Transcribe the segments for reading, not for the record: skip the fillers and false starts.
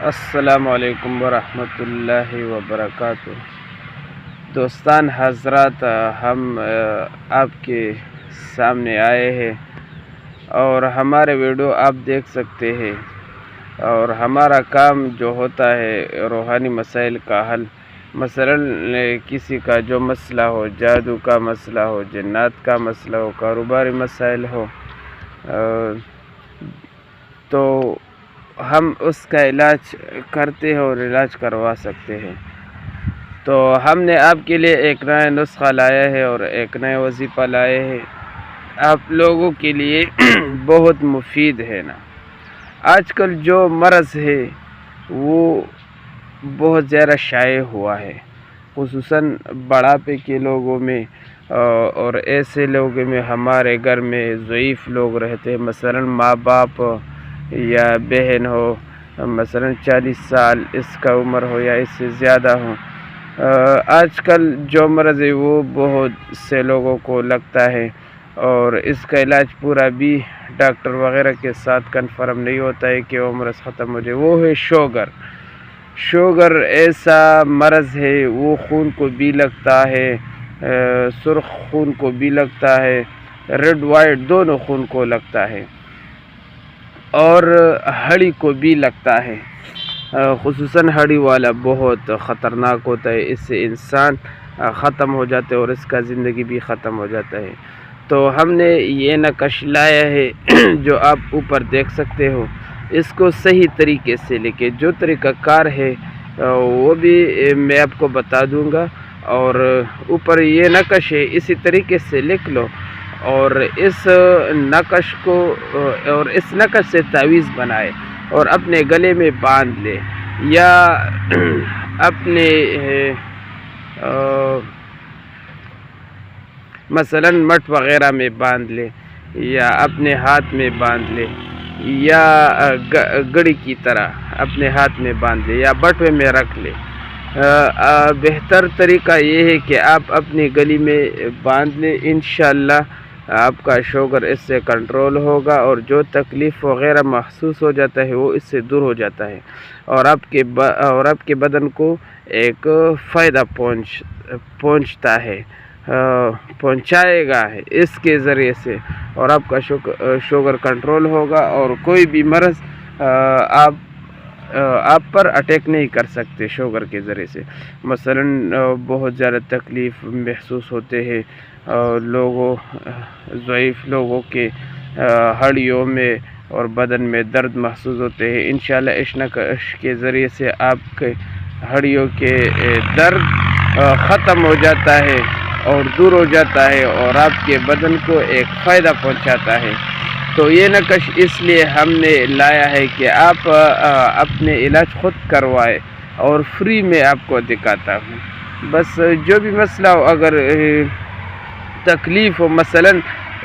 السلام علیکم ورحمۃ اللہ وبرکاتہ۔ دوستان حضرات، ہم آپ کے سامنے آئے ہیں اور ہمارے ویڈیو آپ دیکھ سکتے ہیں، اور ہمارا کام جو ہوتا ہے روحانی مسائل کا حل، مثلا کسی کا جو مسئلہ ہو، جادو کا مسئلہ ہو، جنات کا مسئلہ ہو، کاروباری مسائل ہو، تو ہم اس کا علاج کرتے ہیں اور علاج کروا سکتے ہیں۔ تو ہم نے آپ کے لیے ایک نیا نسخہ لایا ہے اور ایک نیا وظیفہ لائے ہیں، آپ لوگوں کے لیے بہت مفید ہے نا۔ آج کل جو مرض ہے وہ بہت زیادہ شائع ہوا ہے، خصوصاً بڑھاپے کے لوگوں میں، اور ایسے لوگوں میں ہمارے گھر میں ضعیف لوگ رہتے ہیں، مثلا ماں باپ یا بہن ہو، مثلا 40 سال اس کا عمر ہو یا اس سے زیادہ ہو۔ آج کل جو مرض ہے وہ بہت سے لوگوں کو لگتا ہے، اور اس کا علاج پورا بھی ڈاکٹر وغیرہ کے ساتھ کنفرم نہیں ہوتا ہے کہ وہ مرض ختم ہو جائے۔ وہ ہے شوگر ایسا مرض ہے، وہ خون کو بھی لگتا ہے، سرخ خون کو بھی لگتا ہے، ریڈ وائٹ دونوں خون کو لگتا ہے، اور ہڈی کو بھی لگتا ہے۔ خصوصاً ہڈی والا بہت خطرناک ہوتا ہے، اس سے انسان ختم ہو جاتا ہے اور اس کا زندگی بھی ختم ہو جاتا ہے۔ تو ہم نے یہ نقش لایا ہے جو آپ اوپر دیکھ سکتے ہو، اس کو صحیح طریقے سے لکھے، جو طریقہ کار ہے وہ بھی میں آپ کو بتا دوں گا، اور اوپر یہ نقش ہے اسی طریقے سے لکھ لو، اور اس نقش سے تعویذ بنائے اور اپنے گلے میں باندھ لے، یا اپنے مثلا مٹھ وغیرہ میں باندھ لے، یا اپنے ہاتھ میں باندھ لے، یا گڑی کی طرح اپنے ہاتھ میں باندھ لے، یا بٹوے میں رکھ لے۔ بہتر طریقہ یہ ہے کہ آپ اپنی گلی میں باندھ لیں، انشاءاللہ آپ کا شوگر اس سے کنٹرول ہوگا، اور جو تکلیف وغیرہ محسوس ہو جاتا ہے وہ اس سے دور ہو جاتا ہے، اور آپ کے بدن کو ایک فائدہ پہنچائے گا اس کے ذریعے سے، اور آپ کا شوگر کنٹرول ہوگا، اور کوئی بھی مرض آپ پر اٹیک نہیں کر سکتے شوگر کے ذریعے سے۔ مثلا بہت زیادہ تکلیف محسوس ہوتے ہیں ضعیف لوگوں کے، ہڈیوں میں اور بدن میں درد محسوس ہوتے ہیں، انشاءاللہ اس نقش کے ذریعے سے آپ کے ہڈیوں کے درد ختم ہو جاتا ہے اور دور ہو جاتا ہے، اور آپ کے بدن کو ایک فائدہ پہنچاتا ہے۔ تو یہ نقش اس لیے ہم نے لایا ہے کہ آپ اپنے علاج خود کروائے، اور فری میں آپ کو دکھاتا ہوں۔ بس جو بھی مسئلہ ہو، اگر تکلیف ہو، مثلا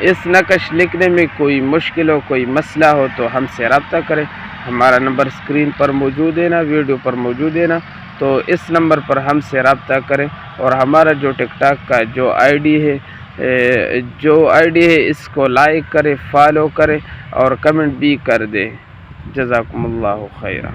اس نقش لکھنے میں کوئی مشکل ہو، کوئی مسئلہ ہو، تو ہم سے رابطہ کریں۔ ہمارا نمبر اسکرین پر موجود ہے نا، ویڈیو پر موجود ہے نا، تو اس نمبر پر ہم سے رابطہ کریں، اور ہمارا جو ٹک ٹاک کا جو آئی ڈی ہے اس کو لائک کرے، فالو کرے، اور کمنٹ بھی کر دے۔ جزاکم اللہ خیرہ۔